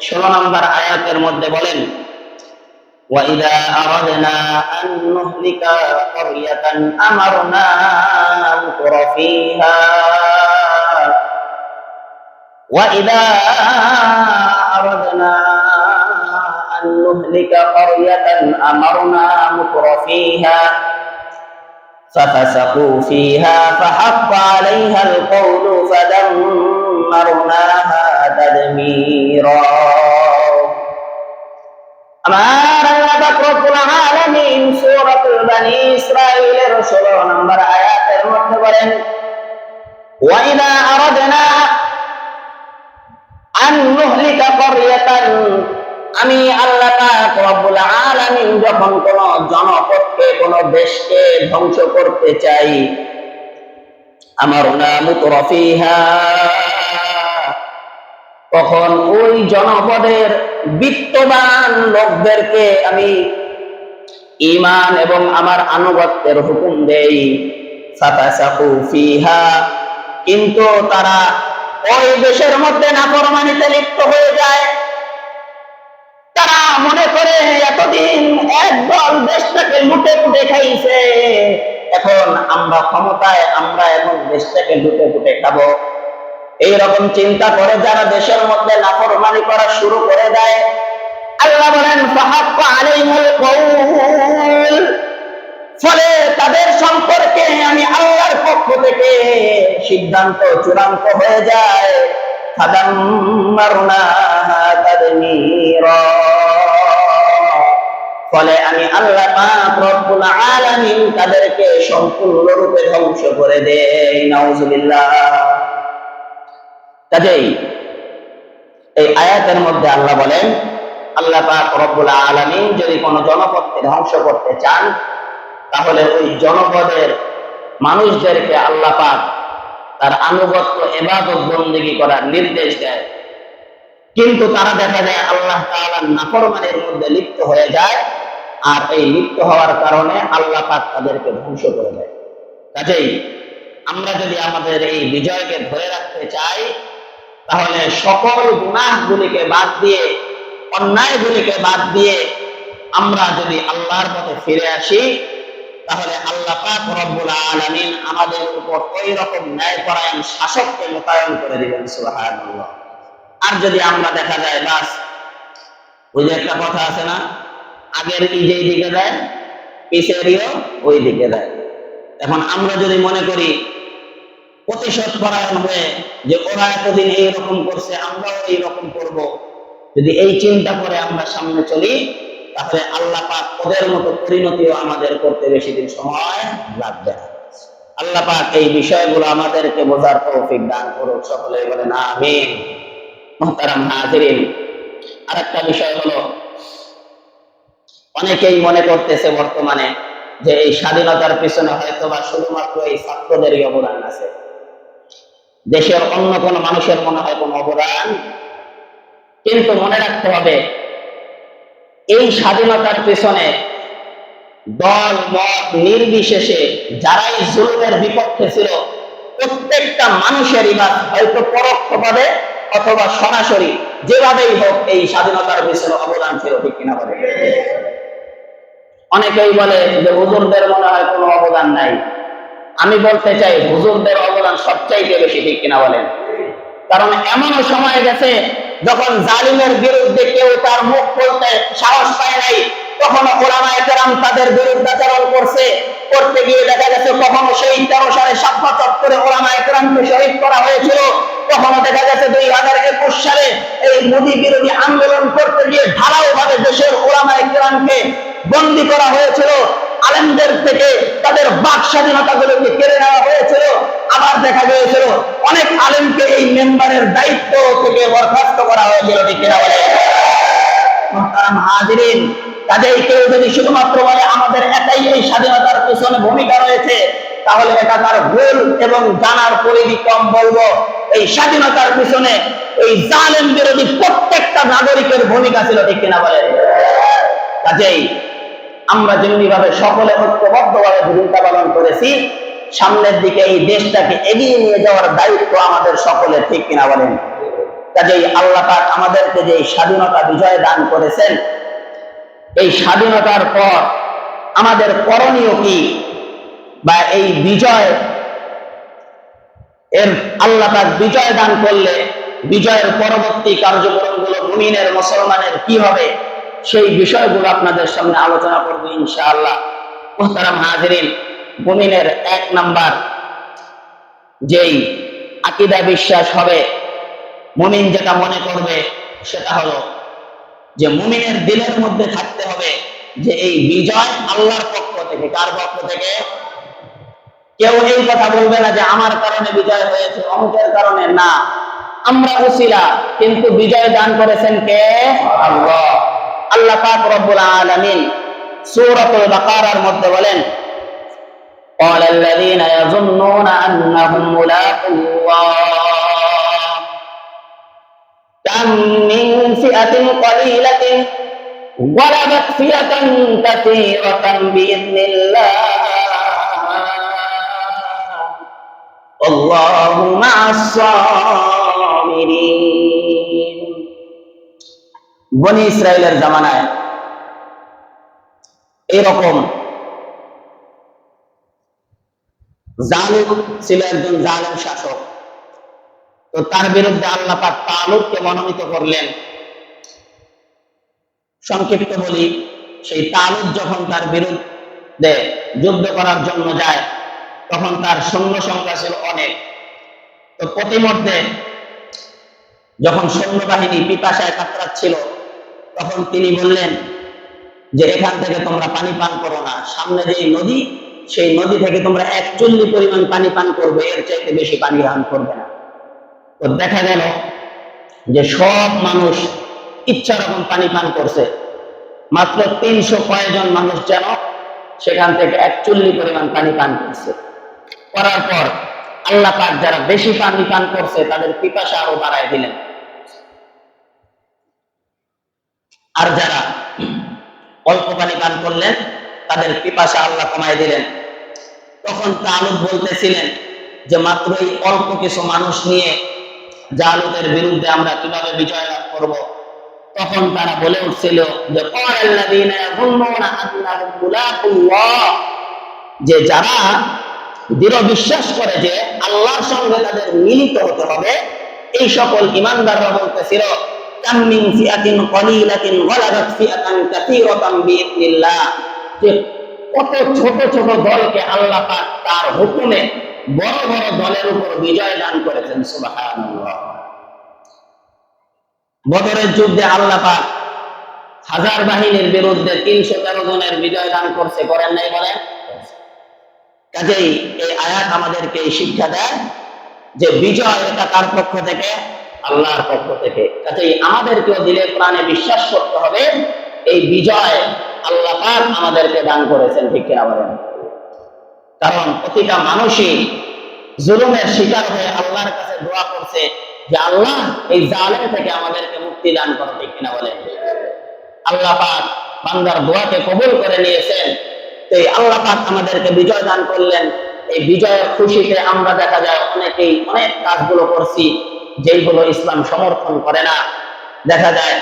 16 নম্বর আয়াতের মধ্যে বলেন, وَإِذَا أَرَدْنَا أَن نُّهْلِكَ قَرْيَةً أَمَرْنَا مُتْرَفِيهَا وَإِذَا أَرَدْنَا أَن نُّهْلِكَ قَرْيَةً أَمَرْنَا مُتْرَفِيهَا فَفَسَقُوا فِيهَا فَحَقَّ عَلَيْهَا الْقَوْلُ فَدَمَّرْنَاهَا تَدْمِيرًا। আমার আল্লাহ পাক রব্বুল আলামিন সূরাতুল বনী ইসরাঈলের 16 নম্বর আয়াতের মধ্যে বলেন, ওয়াইদা আরাদনা আন নুহলিকা ক্বরিয়াতান, আমি আল্লাহ পাক রব্বুল আলামিন যখন কোন জনপদকে, কোন দেশকে ধ্বংস করতে চাই, আমারনা মুতরাফিহা, তখন ওই জনপদের বিত্তবান লোকদেরকে আমি ঈমান এবং আমার আনুগত্যের হুকুম দেই। ফাতাসাকু ফিহা, কিন্তু তারা ওই দেশের মধ্যে নাফরমানিতে লিপ্ত হয়ে যায়। তারা মনে করে এতদিন একদল দেশটাকে লুটে লুটে খাইছে, এখন আমরা ক্ষমতায়, আমরা এখন দেশটাকে লুটে লুটে খাবো। এইরকম চিন্তা করে যারা দেশের মধ্যে নাফরমানি করা শুরু করে দেয়, আল্লাহ বলেন ফাহাক্কা আলাইহিল কওল, ফলে তাদের সম্পর্কে আমি আল্লাহর পক্ষ থেকে সিদ্ধান্ত চূড়ান্ত হয়ে যায়। ফাদাম্মারনাহা তাদমীরা, ফলে আমি আল্লাহ পাক রব্বুল আলামিন তাদেরকে সম্পূর্ণরূপে ধ্বংস করে দেই। নাউযুবিল্লাহ। কাজেই এই আয়াতের মধ্যে আল্লাহ বলেন, আল্লাহ পাক রব্বুল আলামিন যদি কোনো জনপদকে ধ্বংস করতে চান, তাহলে ওই জনপদের মানুষদেরকে আল্লাহ পাক তার আনুগত্য, ইবাদত, বন্দেগী করার নির্দেশ দেয়। কিন্তু তারা দেখা যায় আল্লাহ তাআলার নাফরমানির মধ্যে লিপ্ত হয়ে যায়, আর এই লিপ্ত হওয়ার কারণে আল্লাহ পাক তাদেরকে ধ্বংস করে দেয়। কাজেই আমরা যদি আমাদের এই বিজয়কে ধরে রাখতে চাই, তাহলে সকল গুনাহগুলিকে বাদ দিয়ে, অন্যায়গুলিকে বাদ দিয়ে আমরা যদি আল্লাহর পথে ফিরে আসি, তাহলে আল্লাহ পাক রব্বুল আলামিন আমাদের উপর ওই রকম ন্যায়পরায়ণ শাসককে মোতায়েন করে দিবেন। সুবহানাল্লাহ। আর যদি আমরা দেখা যায় বাস, ওই যে একটা কথা আছে না, আগের যেই দিকে দেয় পিছেরও ওই দিকে দেয়। এখন আমরা যদি মনে করি প্রতিশোধ পরায়ণ হয়ে যে ওরা এতদিন এইরকম করছে, আমরাও এইরকম করব, যদি এই চিন্তা করে আমরা সামনে চলি, তাহলে আল্লাহ পাক ওদের মতো পরিণতিও আমাদের করতে বেশি দিন সময় লাগবে না। আল্লাহ পাক এই বিষয়গুলো আমাদেরকে বোঝার তৌফিক দান করুক, সকলে বলেন আমিন। মুহতারাম হাজিরিন, আরেকটা বিষয় হলো, অনেকেই মনে করতেছে বর্তমানে যে এই স্বাধীনতার পিছনে হয়তো বা শুধুমাত্র এই ছাত্রদেরই অবদান আছে, দেশের অন্য কোনো মানুষের মনে হয় কোনো অবদান। কিন্তু মনে রাখতে হবে, এই স্বাধীনতার পিছনে দল মত নির্বিশেষে যারাই জুলুমের বিপক্ষে ছিল, প্রত্যেকটা মানুষেরই বা হয়তো পরোক্ষভাবে অথবা সরাসরি যেভাবেই হোক এই স্বাধীনতার পিছনে অবদান ছিল, ঠিক কিনা বলে? অনেকেই বলে যে হুজুরদের মনে হয় কোনো অবদান নাই। আমি বলতে চাই হুজুরদের অবদান সবচাইতে বেশি, ঠিক কিনা বলেন? কারণ এমনও সময় গেছে যখন জালিমের বিরুদ্ধে কেউ তার মুখ খুলতে সাহস পায় নাই, তখন ওলামায়ে কেরাম তাদের বিরুদ্ধাচরণ করতে গিয়ে দেখা গেছে কখনো সেই 13 সালে শাপলা চত্বরে ওলামায়ে কেরামকে শহীদ করা হয়েছিল, কখনো দেখা গেছে 2021 সালে এই মোদী বিরোধী আন্দোলন করতে গিয়ে ঢালাও ভাবে দেশের ওলামায়ে কেরামকে বন্দী করা হয়েছিল, আলেমদের থেকে তাদের বাক স্বাধীনতাগুলোকে কেড়ে নেওয়া হয়েছিল। আবার দেখা গিয়েছিল অনেক আলেমকে এই মেম্বারের দায়িত্ব থেকে বরখাস্ত করা হয়েছিল, ঠিক কিনা বলে? মুহতারাম হাজিরিন, কাজেই কেউ যদি শুধুমাত্র বলে আমাদের একাই এই স্বাধীনতার পিছনে ভূমিকা রয়েছে, তাহলে এটা তার ভুল এবং জানার পরিধি কম। বলবো এই স্বাধীনতার পিছনে এই জালেম বিরোধী প্রত্যেকটা নাগরিকের ভূমিকা ছিল, ঠিক কিনা বলে? কাজেই আমরা যেমনি ভাবে সকলে ঐক্যবদ্ধভাবে ভূমিকা পালন করেছি, সামনের দিকে এই দেশটাকে এগিয়ে নিয়ে যাওয়ার দায়িত্ব আমাদের সকলের, ঠিক কিনা বলেন? কাজেই আল্লাহ পাক আমাদেরকে যে স্বাধীনতা বিজয় দান করেছেন, এই স্বাধীনতার পর আমাদের করণীয় কি, বা এই বিজয় এর আল্লাহ পাক বিজয় দান করলে বিজয়ের পরবর্তী কার্যক্রমগুলো মুমিনের মুসলমানের কি হবে, সেই বিষয়গুলো আপনাদের সামনে আলোচনা করব ইনশাআল্লাহ। মুহতারাম হাজিরিন, মুমিনের 1 নাম্বার যেই আকীদা বিশ্বাস হবে, মুমিন যেটা মনে করবে সেটা হলো যে মুমিনের দিলের মধ্যে থাকতে হবে যে এই বিজয় আল্লাহর পক্ষ থেকে। কার পক্ষ থেকে? কেউ এই কথা বলবে না যে আমার কারণে বিজয় হয়েছে, অমুকের কারণে না। আমরা উসিলা, কিন্তু বিজয় দান করেছেন কে? আল্লাহ। আল্লাহ পাক রব্বুল আলামিন সূরাতুল বাকারার মধ্যে বলেন, قال الذين يظنون أنهم ملاقو الله كم من فئة قليلة غلبت فئة كثيرة بإذن الله والله مع الصابرين। বনি ইসরাইলের জামানায় এরকম জালিম ছিল, একজন জালিম শাসক। তো তার বিরুদ্ধে আল্লাহ পাক তালুতকে মনোনীত করলেন। সংক্ষিপ্ত বলি, সেই তালুত যখন তার বিরুদ্ধে যুদ্ধ করার জন্য যায়, তখন তার সৈন্য সংখ্যা ছিল অনেক। তো প্রতিমধ্যে যখন সৈন্যবাহিনী পিপাসায় কাতরাচ্ছিল, তখন তিনি বললেন যে এখান থেকে তোমরা পানি পান করো না, সামনে যে নদী, সেই নদী থেকে তোমরা 1 চুল্লি পরিমাণ পানি পান করবে, এর চাইতে বেশি পানি পান করবে না। তো দেখা গেল যে সব মানুষ ইচ্ছা রকম পানি পান করছে, মাত্র 300 কয়েকজন মানুষ যেন সেখান থেকে 1 চুল্লি পরিমাণ পানি পান করছে। করার পর আল্লাহ পাক যারা বেশি পানি পান করছে তাদের পিপাসা আরো বাড়ায় দিলেন, আর যারা অল্প পানি পান করলেন তাদের পিপাসা আল্লাহ কমায় দিলেন। তখন তালুত বলতেছিলেন যে মাত্র এই অল্প কিছু মানুষ নিয়ে জালুতের বিরুদ্ধে আমরা কিভাবে বিজয় লাভ করব। তখন তারা বলে উঠছিল যে যে যারা দৃঢ় বিশ্বাস করে যে আল্লাহর সঙ্গে তাদের মিলিত হতে হবে, এই সকল ঈমানদাররা বলতেছিল যে কত ছোট ছোট দলকে আল্লাহ পাক তার হুকুমে বড় বড় দলের উপর বিজয় দান করেছেন। সুবহানাল্লাহ। বদরের যুদ্ধে আল্লাহ পাক হাজার বাহিনীর বিরুদ্ধে 313 জনের বিজয় দান করছে, করেন নাই বলেন? কাজেই এই আয়াত আমাদেরকে এই শিক্ষা দেয় যে বিজয় এটা কার পক্ষ থেকে? আল্লাহর পক্ষ থেকে। কাজেই আমাদেরকেও দিলে প্রাণে বিশ্বাস করতে হবে এই বিজয় আল্লাহ পাক আমাদেরকে দান করেছেন, ঠিক কিনা বলেন? কারণ প্রতিটা মানুষই জুলুমের শিকার হয়ে আল্লাহর কাছে দোয়া করছে যে আল্লাহ এই জালেম থেকে আমাদেরকে মুক্তি দান করো, ঠিক কিনা বলেন? আল্লাহ পাক বান্দার দোয়াকে কবুল করে নিয়েছেন। তো এই আল্লাহ পাক আমাদেরকে বিজয় দান করলেন। এই বিজয়ের খুশিতে আমরা দেখা যায় অনেকেই অনেক কাজগুলো করছি যেইগুলো ইসলাম সমর্থন করে না। দেখা যায়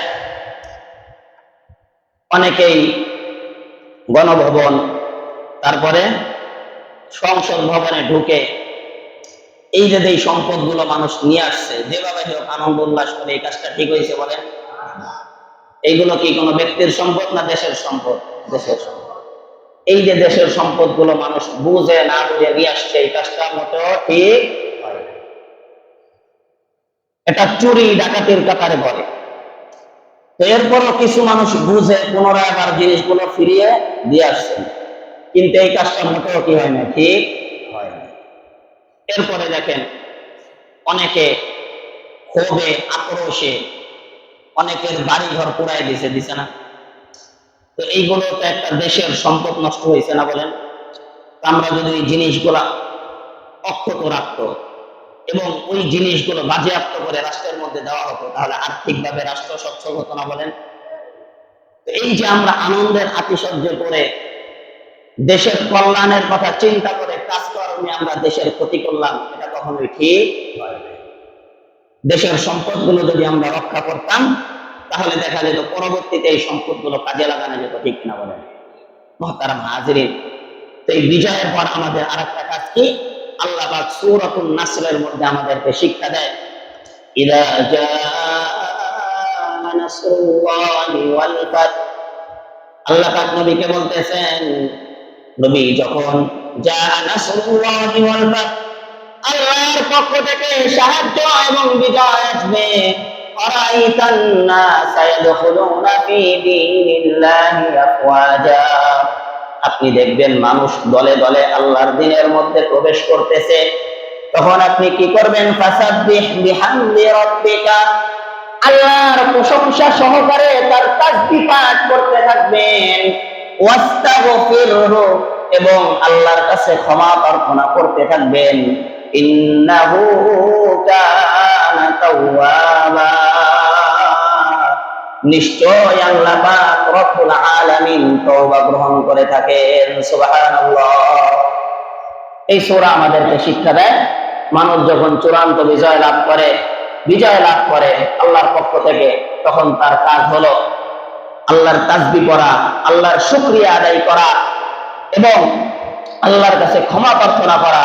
অনেকেই গণভবন, তারপরে সংসদ ভবনে ঢুকে এই যে এই সম্পদগুলো মানুষ নিয়ে আসছে, যেভাবে হোক আনন্দ উল্লাস করে, এই কাজটা ঠিক হয়েছে বলেন? এইগুলো কি কোনো ব্যক্তির সম্পদ না দেশের সম্পদ? দেশের সম্পদ। এই যে দেশের সম্পদগুলো মানুষ বুঝে না বুঝে নিয়ে আসছে, এই কাজটা মোটেও ঠিক হয় না। এটা চুরি ডাকাতির কাতারে পড়ে। তো এরপরও কিছু মানুষ বুঝে পুনরায় আবার জিনিসগুলো ফিরিয়ে দিয়ে আসছেন, কিন্তু এই কাজটা মোটেও কি হয় না, ঠিক হয় না। এরপরে দেখেন অনেকে ক্ষোভে আক্রোশে অনেকের বাড়ি ঘর পুড়াই দিছে না? তো এইগুলো তো একটা দেশের সম্পদ নষ্ট হয়েছে না বলেন? আমরা যদি এই জিনিসগুলা অক্ষত রাখতো এবং ওই জিনিসগুলো বাজেয়াপ্ত করে রাষ্ট্রের মধ্যে দেওয়া হতো, তাহলে আর্থিকভাবে রাষ্ট্র সচ্ছল হতো না বলেন? এই যে আমরা আনন্দের আতিশয্য করে দেশের কল্যাণের কথা চিন্তা করে কাজকর্মে আমরা দেশের ক্ষতি করলাম, এটা কখনোই ঠিক হয় না। দেশের সম্পদগুলো যদি আমরা রক্ষা করতাম তাহলে দেখা যেত পরবর্তীতে এই সম্পদগুলো কাজে লাগানো যেত, ঠিক কিনা বলেন? মুহতারাম হাজিরিন, তো এই বিজয়ের পর আমাদের আরেকটা কাজ কি? আল্লাহ পাক সূরাতুন নাসরের মধ্যে আমাদেরকে শিক্ষা দেয়, ইযা জাআ নাসরুল্লাহি ওয়াল ফাত। আল্লাহ পাক নবীকে বলতেছেন, নবী যখন জাআ নাসরুল্লাহি ওয়াল ফাত, আল্লাহর পক্ষ থেকে সাহায্য এবং বিজয় আসবে, আরাইতান নাস ইয়াদখুলুনা ফি দীনিল্লাহি আফওয়াজা, আপনি দেখবেন মানুষ দলে দলে আল্লাহর দ্বীনের মধ্যে প্রবেশ করতেছে, তখন আপনি কি করবেন? ফাসাব্বিহ বিহামদি রাব্বিকা, আল্লাহর প্রশংসা সহকারে তার তাসবিহ পাঠ করতে থাকবেন, ওয়াস্তাগফিরহু, এবং আল্লাহর কাছে ক্ষমা প্রার্থনা করতে থাকবেন, ইন্নাহু কানা তাওয়াবা, নিশ্চয় আল্লাহ পাক রব্বুল আলামিন তওবা গ্রহণ করে থাকেন। সুবহানাল্লাহ। এই সূরা আমাদেরকে শিক্ষা দেয় মানুষ যখন চূড়ান্ত বিজয় লাভ করে আল্লাহর পক্ষ থেকে, তখন তার কাজ হলো আল্লাহর তাসবিহ পড়া, আল্লাহর শুকরিয়া আদায় করা এবং আল্লাহর কাছে ক্ষমা প্রার্থনা করা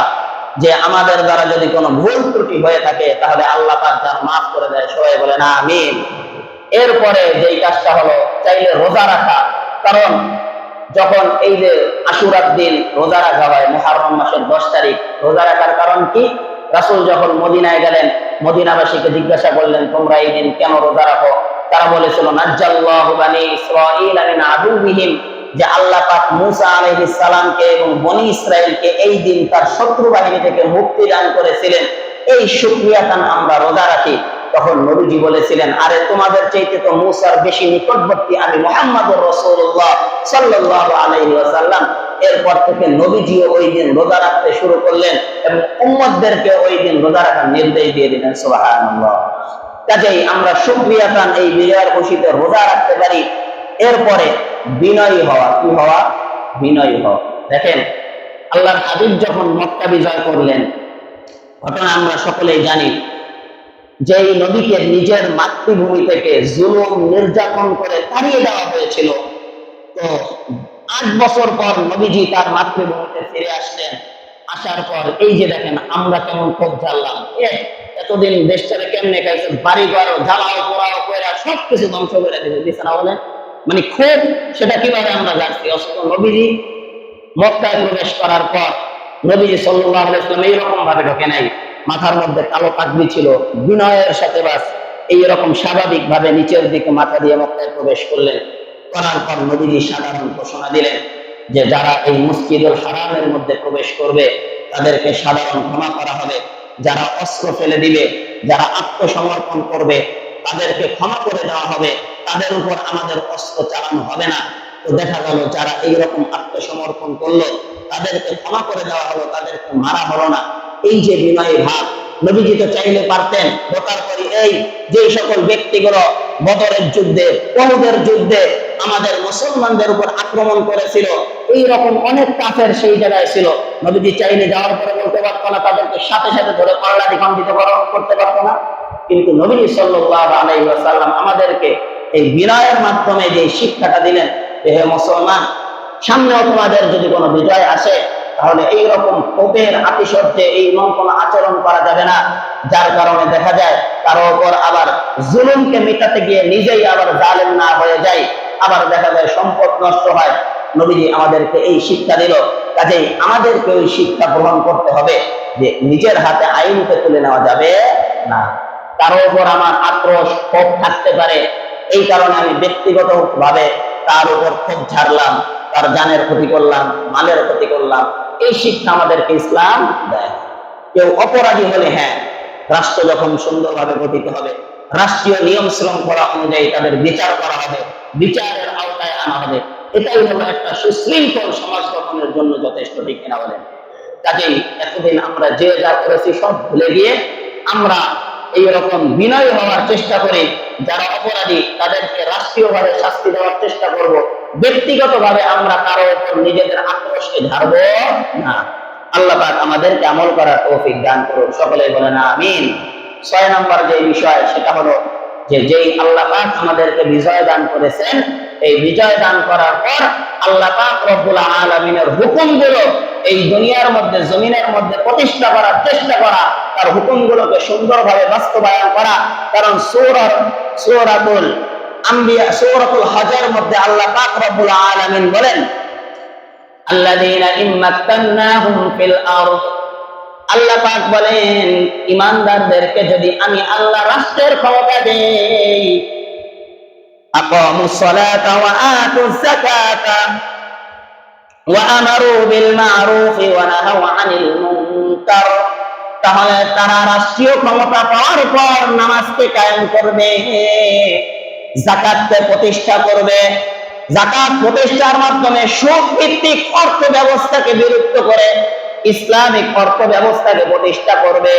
যে আমাদের দ্বারা যদি কোনো ভুল ত্রুটি হয়ে থাকে তাহলে আল্লাহ পাক যেন মাফ করে দেয়। সবাই বলেন আমিন। এরপরে যেই কাজটা হলো চাইলে রোজা রাখা, কারণ যখন এই যে আশুরার দিন রোজা রাখা হয়, মুহররম মাসের 10 তারিখ, রোজা রাখার কারণ কি? রাসূল যখন মদিনায় গেলেন, মদিনাবাসীকে জিজ্ঞাসা করলেন তোমরা এই দিন কেন রোজা রাখো? তারা বলেছিল নাজ্জাল্লাহু বানি ইসরাঈলা মিন আদুবিহিম, যে আল্লাহ পাক মূসা আলাইহিস সালামকে এবং বনি ইসরাইলকে এই দিন তার শত্রু বাহিনী থেকে মুক্তি দান করেছিলেন, এই শুকরিয়াতান আমরা রোজা রাখি। তখন নবীজি বলেছিলেন, আরে তোমাদের চাইতে তো মূসার বেশি নিকটবর্তী আমি মুহাম্মদুর রাসূলুল্লাহ সাল্লাল্লাহু আলাইহি ওয়াসাল্লাম। এরপর থেকে নবীজিও ওই দিন রোজা রাখতে শুরু করলেন এবং উম্মতদেরকে ওই দিন রোজা রাখার নির্দেশ দিয়ে দিলেন। সুবহানাল্লাহ। কাজেই আমরা শুকরিয়াতান এই বিজয়ের খুশিতে রোজা রাখতে পারি। এরপরে বিনয়ী হওয়া, কি হওয়া? বিনয়ী হওয়া। দেখেন আল্লাহর হাবিব যখন মক্কা বিজয় করলেন, ঘটনা আমরা সকলেই জানি, যেই নবীকে নিজের মাতৃভূমি থেকে জুলুম নির্যাতন করে তাড়িয়ে দেওয়া হয়েছিল, তো 8 বছর পর নবীজি তার মাতৃভূমিতে ফিরে আসলেন। আসার পর এই যে দেখেন আমরা কেমন ক্ষোভ ঝাড়লাম, এতদিন দেশটারে কেমনে খাইছে, বাড়ি ঘর জ্বালাও পোড়াও করে সবকিছু ধ্বংস করে দিয়েছে না বলেন? মানে ক্ষোভ সেটা কিভাবে আমরা যাচ্ছি। অথচ নবীজি মক্কায় প্রবেশ করার পর নবীজি সাল্লাল্লাহু আলাইহি ওয়াসাল্লাম এইরকম ভাবে ঢোকে নাই, মাথার মধ্যে কালো পাগড়ি ছিল, বিনয়ের সাথে বাস এইরকম স্বাভাবিক ভাবে নিচের দিকে মাথা দিয়ে মক্কায় প্রবেশ করলেন। করার পর নবীজি সাধারণ ঘোষণা দিলেন যে যারা এই মসজিদুল হারামের মধ্যে প্রবেশ করবে তাদেরকে সাধারণ ক্ষমা করা হবে, যারা অস্ত্র ফেলে দিবে, যারা আত্মসমর্পণ করবে তাদেরকে ক্ষমা করে দেওয়া হবে, তাদের উপর আমাদের অস্ত্র চালানো হবে না। তো দেখা গেল যারা এইরকম আত্মসমর্পণ করলো তাদেরকে ক্ষমা করে দেওয়া হলো, তাদেরকে মারা হলো না। এই যে বিনয়ী ভাব, নবীজি তো চাইলে পারতেন দরকার করি এই যে সকল ব্যক্তিগুলো বদরের যুদ্ধে, উহুদের যুদ্ধে আমাদের মুসলমানদের উপর আক্রমণ করেছিল, এই রকম অনেক কাফের সেই জায়গায় ছিল, নবীজি চাইলে যাওয়ার পরে বলতে পারতো না তাদেরকে সাথে সাথে ধরে পাল্লাদি খণ্ডিত করতে পারতো না? কিন্তু নবী সাল্লাল্লাহু আলাইহি ওয়াসাল্লাম আমাদেরকে এই বিনয়ের মাধ্যমে যে শিক্ষাটা দিলেন যে হে মুসলমান, সামনেও তোমাদের যদি কোনো বিজয় আসে তাহলে এইরকম ক্ষোভের আতিশয্যে এই কোনো আচরণ করা যাবে না, যার কারণে দেখা যায় কারো ওপর আবার জুলুমকে মেটাতে গিয়ে নিজেই আবার জালেম না হয়ে যায়, আবার দেখা যায় সম্পদ নষ্ট হয়। নবীজি আমাদেরকে এই শিক্ষা দিল, কাজেই আমাদেরকে ওই শিক্ষা গ্রহণ করতে হবে যে নিজের হাতে আইনকে তুলে নেওয়া যাবে না। কারো ওপর আমার আক্রোশ ক্ষোভ থাকতে পারে, এই কারণে আমি ব্যক্তিগত ভাবে তার উপর ক্ষোভ ঝাড়লাম, তার জানের ক্ষতি করলাম, মালের ক্ষতি করলাম, এই শিক্ষা আমাদেরকে ইসলাম দেয়। কেউ অপরাধী হলে হ্যাঁ, রাষ্ট্র যখন সুন্দরভাবে গঠিত হবে, রাষ্ট্রীয় নিয়ম শৃঙ্খলা অনুযায়ী তাদের বিচার করা হবে, বিচারের আওতায় আনা হবে, এটাই হলো একটা সুশৃঙ্খল সমাজ গঠনের জন্য যথেষ্ট, ঠিক কিনা বলেন? কাজেই এতদিন আমরা যে যা করেছি সব ভুলে গিয়ে আমরা এইরকম বিনয় হওয়ার চেষ্টা করি, যারা অপরাধী তাদেরকে রাষ্ট্রীয়ভাবে শাস্তি দেওয়ার চেষ্টা করব, ব্যক্তিগতভাবে আমরা কারো উপর নিজেদের আক্রোশকে ঝাড়ব না। আল্লাহ পাক আমাদেরকে আমল করার তৌফিক দান করুন, সকলেই বলেন আমিন। 6 নম্বর যে বিষয় সেটা হলো যে যেই আল্লাহ পাক আমাদেরকে বিজয় দান করেছেন, এই বিজয় দান করার পর আল্লাহ পাক রব্বুল আলামিনের হুকুমগুলো এই দুনিয়ার মধ্যে জমিনের মধ্যে প্রতিষ্ঠা করার চেষ্টা করা, তার হুকুমগুলোকে সুন্দরভাবে বাস্তবায়ন করা। কারণ সূরাতুল আম্বিয়া, সূরাতুল হজের মধ্যে আল্লাহ পাক রব্বুল আলামিন বলেন আল্লাযীনা ইম্মাক্কান্নাহুম ফিল আরদ, আল্লাহ পাক বলেন ঈমানদারদেরকে যদি আমি আল্লাহ রাষ্ট্রের ক্ষমতা দেই, আকামুস সালাতা ওয়া আতুজ যাকাতা ওয়া আমারু বিল মা'রুফি ওয়া নাহাউ আনিল মুনকার, তাহলে তারা রাষ্ট্রীয় ক্ষমতা পাওয়ার পর নামাজকে কায়েম করবে, যাকাতকে প্রতিষ্ঠা করবে, যাকাত প্রতিষ্ঠার মাধ্যমে সুদ ভিত্তিক অর্থ ব্যবস্থাকে বিলুপ্ত করে ইসলামিক অর্থ ব্যবস্থাকে প্রতিষ্ঠা করবে,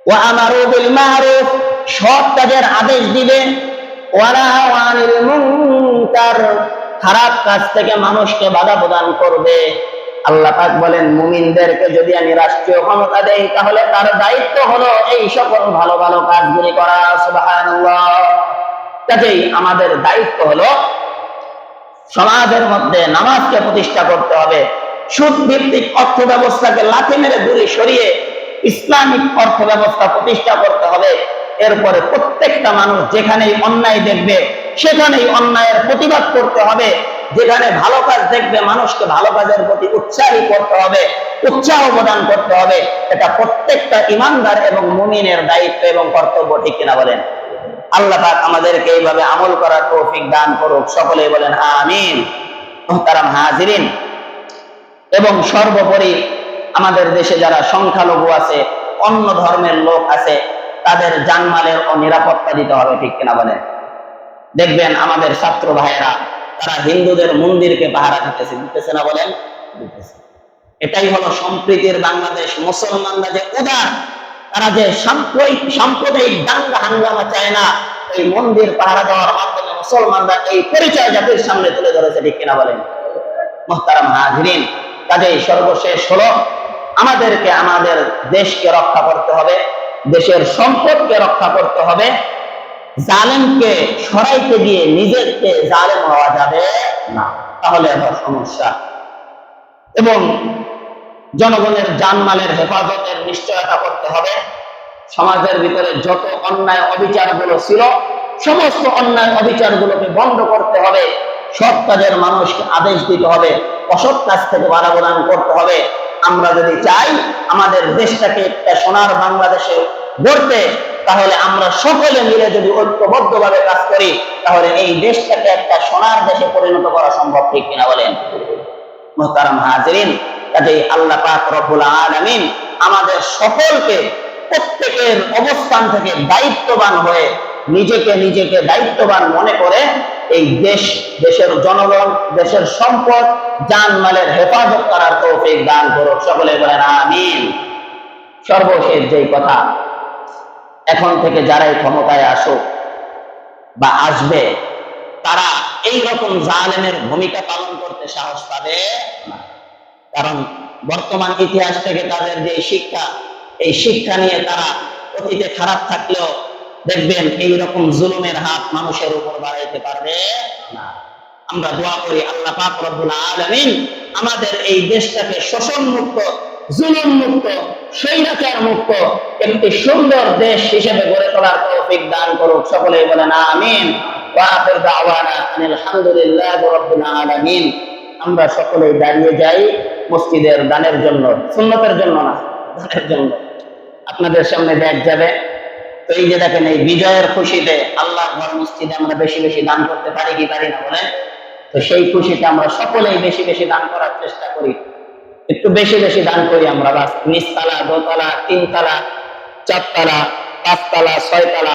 ওয়া আমারু বিল মা'রুফ, সৎ কাজের আদেশ দিবে, ওয়া নাহাউ আনিল মুনকার, খারাপ কাজ থেকে মানুষকে বাধা প্রদান করবে। আল্লাহ পাক বলেন মুমিনদেরকে যদি আমি রাষ্ট্রীয় ক্ষমতা দেই তাহলে তার দায়িত্ব হলো এই সকল ভালো ভালো কাজগুলি করা। সুবহানাল্লাহ। কাজেই আমাদের দায়িত্ব হলো সমাজের মধ্যে নামাজকে প্রতিষ্ঠা করতে হবে, সুদ ভিত্তিক অর্থ ব্যবস্থাকে লাথি মেরে দূরে সরিয়ে ইসলামিক অর্থ ব্যবস্থা প্রতিষ্ঠা করতে হবে। এরপরে প্রত্যেকটা মানুষ যেখানেই অন্যায় দেখবে সেখানেই অন্যায়ের প্রতিবাদ করতে হবে, যেখানে ভালো কাজ দেখবে মানুষকে ভালো কাজের প্রতি উৎসাহী করতে হবে, উৎসাহ প্রদান করতে হবে। এটা প্রত্যেকটা ঈমানদার এবং মুমিনের দায়িত্ব এবং কর্তব্য, ঠিক কিনা বলেন? আল্লাহ পাক আমাদেরকে এইভাবে আমল করার তৌফিক দান করুক, সকলেই বলেন আমিন। মুহতারাম হাজিরিন, এবং সর্বোপরি আমাদের দেশে যারা সংখ্যালঘু আছে, অন্য ধর্মের লোক আছে, তাদের জানমালের নিরাপত্তা দিতে হবে, ঠিক কিনা বলেন? দেখবেন আমাদের ছাত্র ভাইয়েরা তারা হিন্দুদের মন্দিরকে পাহারা দিতেছে না বলেন? এটাই হলো সম্প্রীতির বাংলাদেশ। মুসলমানরা যে উদার, তারা যে সাম্প্রদায়িক দাঙ্গা হাঙ্গামা চায় না, এই মন্দির পাহারা দেওয়ার মাধ্যমে মুসলমানরা এই পরিচয় জাতির সামনে তুলে ধরেছে, ঠিক কিনা বলেন? মুহতারাম হাজিরিন, কাজেই সর্বশেষ হলো আমাদেরকে আমাদের দেশকে রক্ষা করতে হবে, দেশের সম্পদকে রক্ষা করতে হবে। জালেমকে সরাইতে গিয়ে নিজেকে জালেম হওয়া যাবে না, তাহলে আবার সমস্যা। এবং জনগণের জানমালের হেফাজতের নিশ্চয়তা করতে হবে। সমাজের ভিতরে যত অন্যায় অবিচারগুলো ছিল সমস্ত অন্যায় অবিচারগুলোকে বন্ধ করতে হবে, সৎ কাজের মানুষকে আদেশ দিতে হবে, অসৎ কাজ থেকে বাধা প্রদান করতে হবে। আমরা যদি চাই আমাদের দেশটাকে একটা সোনার বাংলাদেশে গড়তে, তাহলে আমরা সকলে মিলে যদি ঐক্যবদ্ধভাবে কাজ করি তাহলে এই দেশটাকে একটা সোনার দেশে পরিণত করা সম্ভব, ঠিক কিনা বলেন? মুহতারাম হাজিরিন, কাজেই আল্লাহ পাক রব্বুল আলামিন আমাদের সকলকে প্রত্যেকের অবস্থান থেকে দায়িত্ববান হয়ে নিজেকে দায়িত্ববান মনে করে এই দেশের জনগণ, দেশের সম্পদ, জানমালের হেফাজত করার তৌফিক দান করুক, সকলে বলেন আমিন। সর্বশেষ যেই কথা, এখন থেকে যারাই ক্ষমতায় আসুক বা আসবে তারা এই রকম জালেমের ভূমিকা পালন করতে সাহস পাবে না। কারণ বর্তমান ইতিহাস থেকে তাদের যে শিক্ষা, এই শিক্ষা নিয়ে তারা অতীতে খারাপ থাকলেও দেখবেন এই রকম জুলুমের হাত মানুষের উপর বাড়াইতে পারবে না। আমরা দোয়া করি আল্লাহ পাক রব্বুল আলামিন আমাদের এই দেশটাকে শোষণ মুক্ত, জুলুম মুক্ত, স্বৈরাচার মুক্ত একটি সুন্দর দেশ হিসেবে গড়ে তোলার তৌফিক দান করুক, সকলেই বলেন আমিন। ওয়া আখির দাওয়ানা আনিল হামদুলিল্লাহি রাব্বিল আলামিন। আমরা সকলেই দাঁড়িয়ে যাই মসজিদের দানের জন্য, সুন্নতের জন্য না, দানের জন্য। আপনাদের সামনে ব্যাগ যাবে। তো এই যে দেখেন, এই বিজয়ের খুশিতে আল্লাহর ঘর মসজিদে আমরা বেশি বেশি দান করতে পারি কি পারি না বলেন? তো সেই খুশিতে আমরা সকলেই বেশি বেশি দান করার চেষ্টা করি, একটু বেশি বেশি দান করি আমরা। বাস নিচতলা, দোতলা, তিনতলা, চারতলা, পাঁচতলা, ছয়তলা